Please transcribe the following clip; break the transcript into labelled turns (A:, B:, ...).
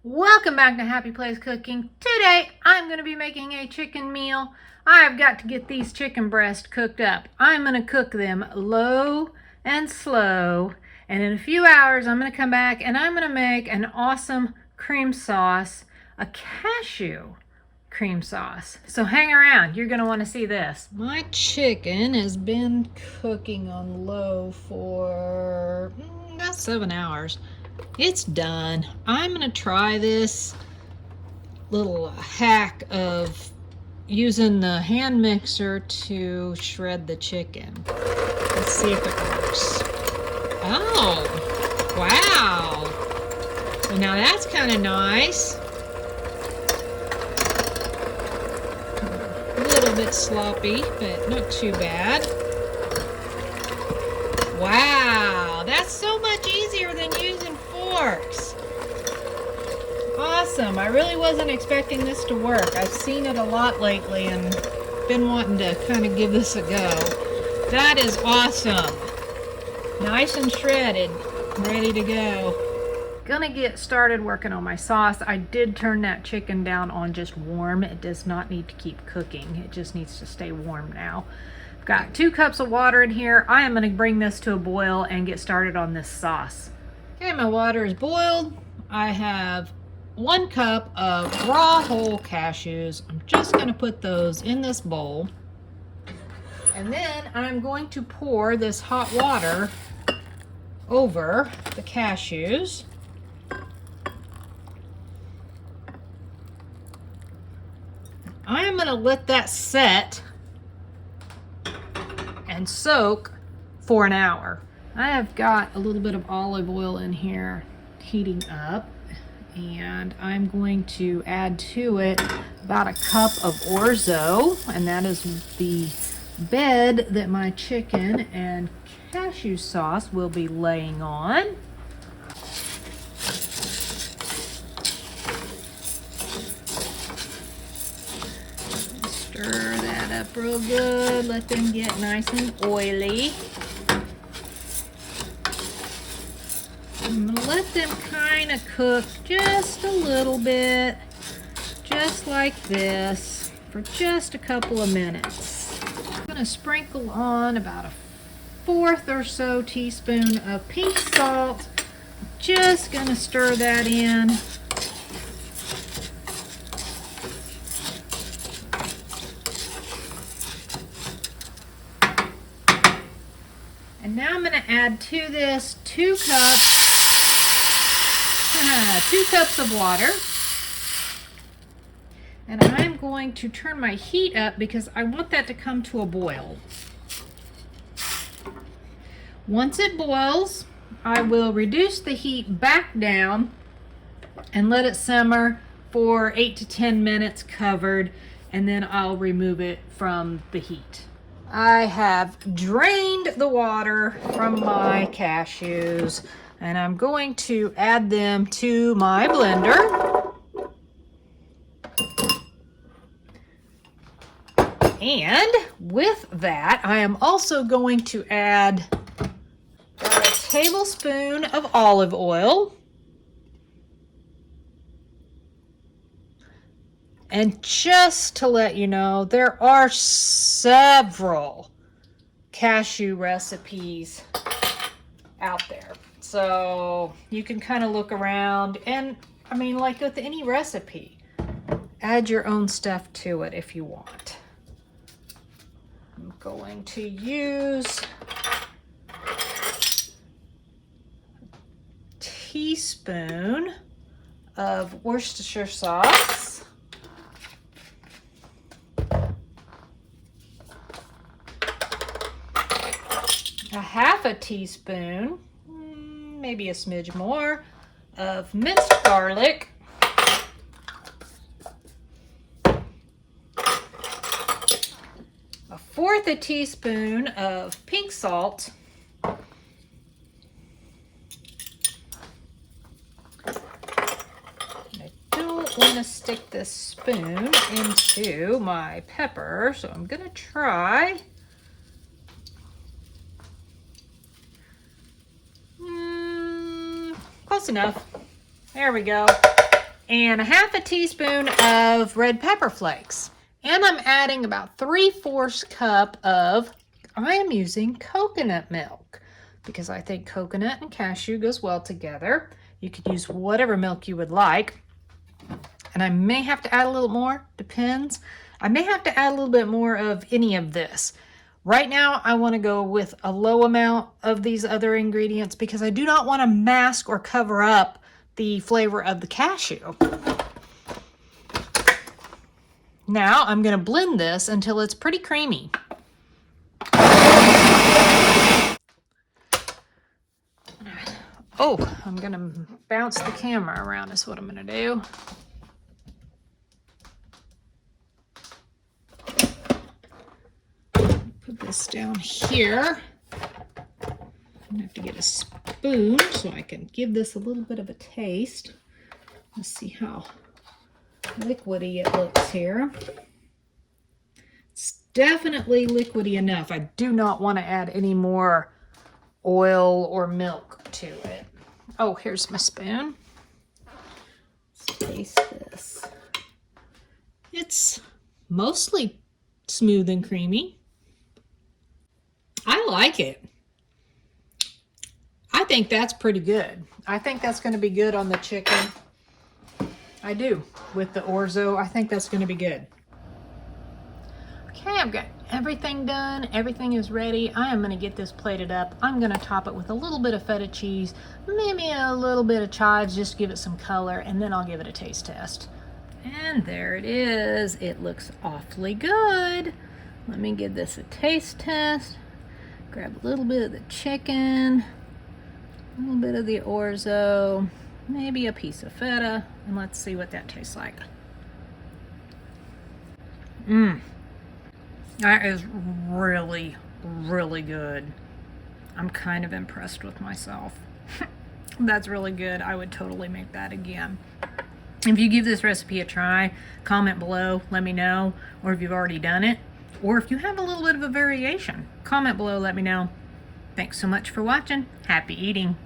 A: Welcome back to Happy Place Cooking. Today I'm going to be making a chicken meal. I've got to get these chicken breasts cooked up. I'm going to cook them low and slow, and in a few hours I'm going to come back and I'm going to make an awesome cream sauce, a cashew cream sauce. So hang around, you're going to want to see this. My chicken has been cooking on low for about 7 hours. It's done. I'm gonna try this little hack of using the hand mixer to shred the chicken. Let's see if it works. Oh, wow. Well, now that's kind of nice. A little bit sloppy, but not too bad. Wow, that's so much easier than using forks. Awesome. I really wasn't expecting this to work. I've seen it a lot lately and been wanting to kind of give this a go. That is awesome. Nice and shredded, ready to go. Gonna get started working on my sauce. I did turn that chicken down on just warm. It does not need to keep cooking. It just needs to stay warm now. Got 2 cups of water in here. I am going to bring this to a boil and get started on this sauce. Okay, my water is boiled. I have 1 cup of raw whole cashews. I'm just going to put those in this bowl. And then I'm going to pour this hot water over the cashews. I'm going to let that set and soak for an hour. I have got a little bit of olive oil in here heating up, and I'm going to add to it about 1 cup of Orzo, and that is the bed that my chicken and cashew sauce will be laying on. Stir that up real good. Let them get nice and oily. I'm going to let them kind of cook just a little bit, just like this, for just a couple of minutes. I'm going to sprinkle on about 1/4 or so teaspoon of pink salt. Just going to stir that in. And now I'm going to add to this 2 cups of water. And I'm going to turn my heat up because I want that to come to a boil. Once it boils, I will reduce the heat back down and let it simmer for 8 to 10 minutes covered, and then I'll remove it from the heat. I have drained the water from my cashews, and I'm going to add them to my blender. And with that, I am also going to add a tablespoon of olive oil. And just to let you know, there are several cashew recipes out there. So you can kind of look around, and I mean, like with any recipe, add your own stuff to it if you want. I'm going to use a teaspoon of Worcestershire sauce. A 1/2 teaspoon, maybe a smidge more, of minced garlic. A 1/4 teaspoon of pink salt. I don't want to stick this spoon into my pepper, so I'm going to try close enough. There we go. and a half a teaspoon of red pepper flakes. And I'm adding about 3/4 cup of, I am using coconut milk because I think coconut and cashew goes well together. You could use whatever milk you would like. And I may have to add a little more, depends. I may have to add a little bit more of any of this. Right now, I want to go with a low amount of these other ingredients because I do not want to mask or cover up the flavor of the cashew. Now, I'm going to blend this until it's pretty creamy. Oh, I'm going to bounce the camera around is what I'm going to do. Put this down here. I'm going to have to get a spoon so I can give this a little bit of a taste. Let's see how liquidy it looks here. It's definitely liquidy enough. I do not want to add any more oil or milk to it. Oh, here's my spoon. Let's taste this. It's mostly smooth and creamy. I like it. I think that's pretty good. I think that's going to be good on the chicken. I do. With the Orzo, I think that's going to be good. Okay, I've got everything done. Everything is ready. I am going to get this plated up. I'm going to top it with a little bit of feta cheese, maybe a little bit of chives, just to give it some color, and then I'll give it a taste test. And there it is. It looks awfully good. Let me give this a taste test. Grab a little bit of the chicken, a little bit of the Orzo, maybe a piece of feta, and let's see what that tastes like. That is really, really good. I'm kind of impressed with myself. That's really good. I would totally make that again. If you give this recipe a try, comment below, let me know, or if you've already done it, or if you have a little bit of a variation, comment below, let me know. Thanks so much for watching. Happy eating.